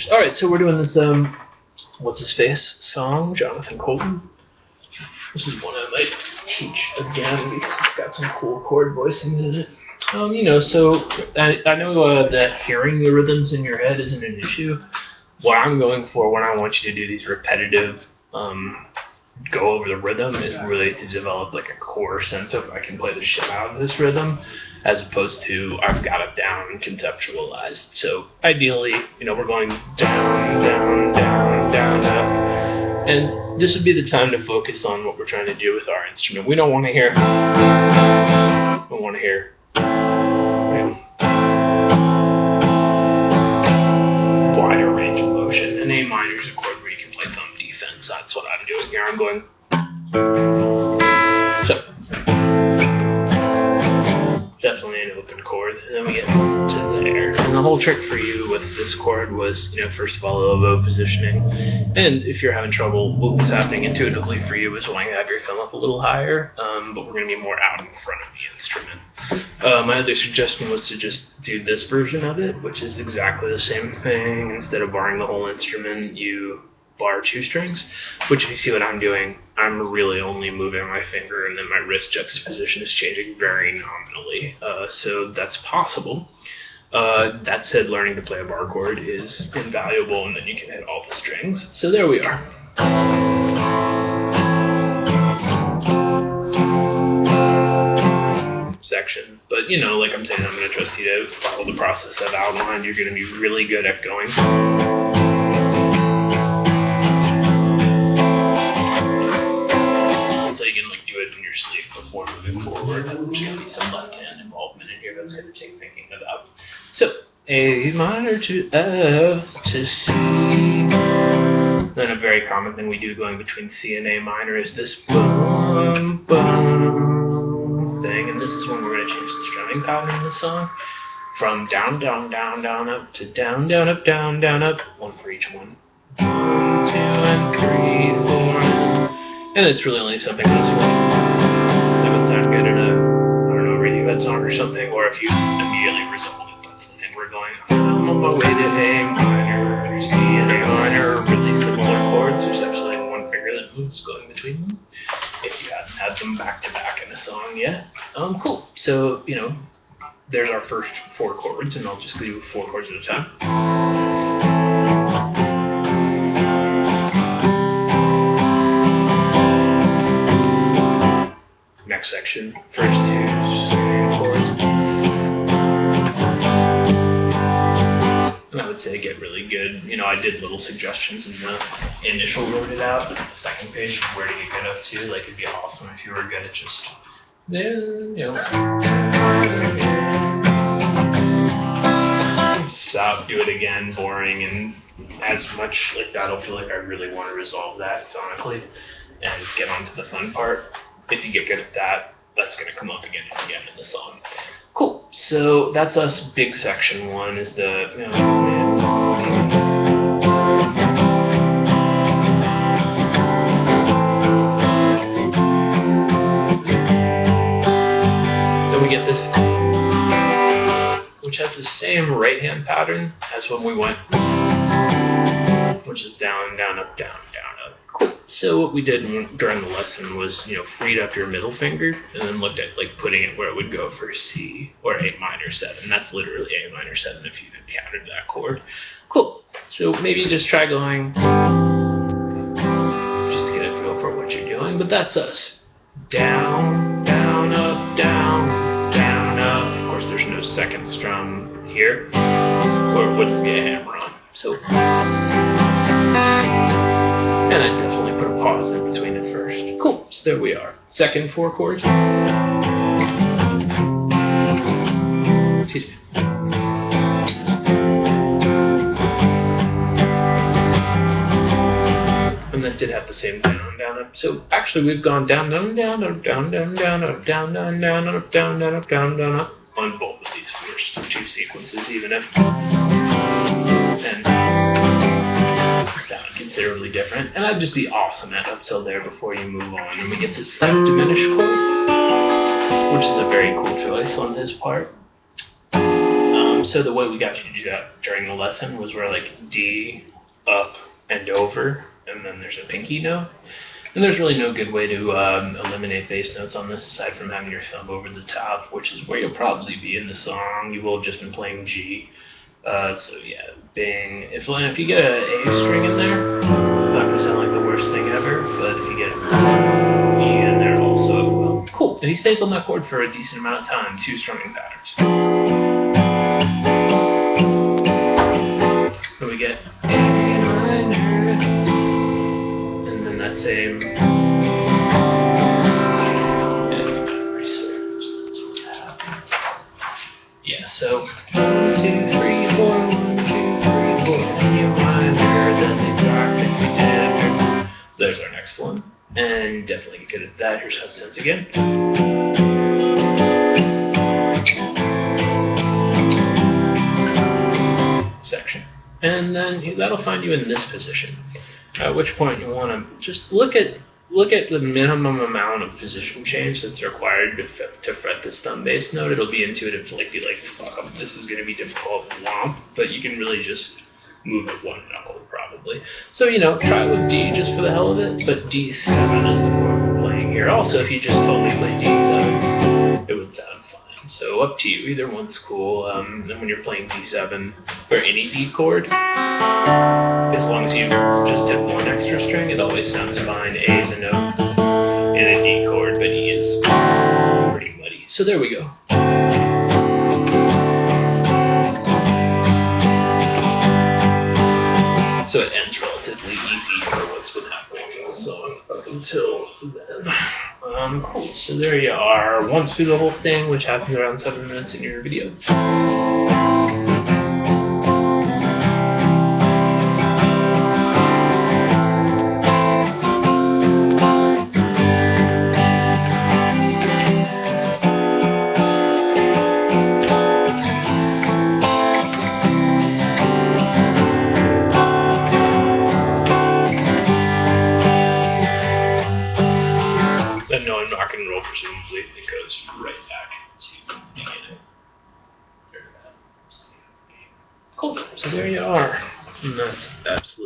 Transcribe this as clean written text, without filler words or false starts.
Alright, so we're doing this, What's His Face song, Jonathan Coulton. This is one I might teach again because it's got some cool chord voicings in it. So I know that hearing the rhythms in your head isn't an issue. What I'm going for when I want you to do these repetitive, go over the rhythm is really to develop like a core sense of I can play the shit out of this rhythm, as opposed to I've got it down and conceptualized. So ideally, we're going down, down, down, down, up, and this would be the time to focus on what we're trying to do with our instrument. We don't want to hear. We want to hear. Wider range of motion. And A minor is a chord where you can play thumb defense. That's what I'm doing here. I'm going. So definitely an open chord, and then we get to there. And the whole trick for you with this chord was, first of all, elbow positioning. And if you're having trouble, what was happening intuitively for you is wanting to have your thumb up a little higher, but we're going to be more out in front of the instrument. My other suggestion was to just do this version of it, which is exactly the same thing. Instead of barring the whole instrument, you bar two strings, which if you see what I'm doing, I'm really only moving my finger and then my wrist juxtaposition is changing very nominally. So that's possible. That said, learning to play a bar chord is invaluable, and then you can hit all the strings. So there we are. Section. But, like I'm saying, I'm going to trust you to follow the process I've outlined. You're going to be really good at going. Sleep before moving forward. There's going to be some left hand involvement in here that's going to take thinking about. So, A minor to F to C. Then a very common thing we do going between C and A minor is this boom, boom thing. And this is when we're going to change the strumming pattern in the song from down, down, down, down, up to down, down, up, down, down, up. One for each one. 1, 2, and 3, 4. And it's really only something this way. Sound good in a, Radiohead song or something, or if you immediately resemble it, that's the thing we're going. I'm on my way to A minor, C and A minor, really similar chords. There's actually one finger that moves going between them, if you haven't had them back to back in a song yet. Cool. So, there's our first 4 chords, and I'll just do 4 chords at a time. Next section, first 2 chords. And I would say get really good. I did little suggestions in the initial wrote it out, but the second page, where do you get up to? Like, it'd be awesome if you were good at just, stop, do it again, boring, and as much like that'll feel like I really want to resolve that sonically and get on to the fun part. If you get good at that, that's going to come up again and again in the song. Cool. So that's us. Big section 1 is the. Then we get this, which has the same right hand pattern as when we went, which is down, down, up, down, down, up. Cool. So what we did during the lesson was, freed up your middle finger and then looked at like putting it where it would go for C or A minor 7. That's literally A minor 7 if you encountered that chord. Cool. So maybe just try going, just to get a feel for what you're doing. But that's us. Down, down, up, down, down, up. Of course, there's no second strum here, or it wouldn't be a hammer on. So. And I definitely put a pause in between it first. Cool, so there we are. Second 4 chords. Excuse me. And that did have the same down, down, up. So actually we've gone down, down, down, up, down, down, down, up, down, down, down, up, down, down, up, down, down, up on both of these first 2 sequences, even if sound considerably different, and that'd just be awesome at up till there before you move on. And we get this F diminished chord, which is a very cool choice on his part. So the way we got you to do that during the lesson was we're like D, up, and over, and then there's a pinky note. And there's really no good way to eliminate bass notes on this aside from having your thumb over the top, which is where you'll probably be in the song. You will have just been playing G. So yeah, bing. If you get an A string in there, it's not going to sound like the worst thing ever, but if you get an E in there also, well, cool. And he stays on that chord for a decent amount of time, 2 strumming patterns. So we get A minor, and then that same so 1, 2, 3, 4, 1, 2, 3, 4, A minor, then the exact thing we did. So there's our next one, and definitely get good at that. Here's how it sounds again. Section, and then that'll find you in this position. At which point you want to just look at the minimum amount of position change that's required to fret this thumb bass note. It'll be intuitive to be like, fuck up, this is going to be difficult, womp, but you can really just move it 1 knuckle probably. So, try with D just for the hell of it, but D7 is the chord we're playing here. Also, if you just totally play D7, it would sound fine. So up to you, either one's cool. And when you're playing D7 or any D chord, as long as you just did 1 extra string, it always sounds fine. A is a note in a D chord, but E is pretty muddy. So there we go. So it ends relatively easy for what's been happening in the song up until then. Cool. So there you are. Once through the whole thing, which happens around 7 minutes in your video. Then knowing rock and roll, presumably, it goes right back to the beginning. Cool. So there you are. And that's absolutely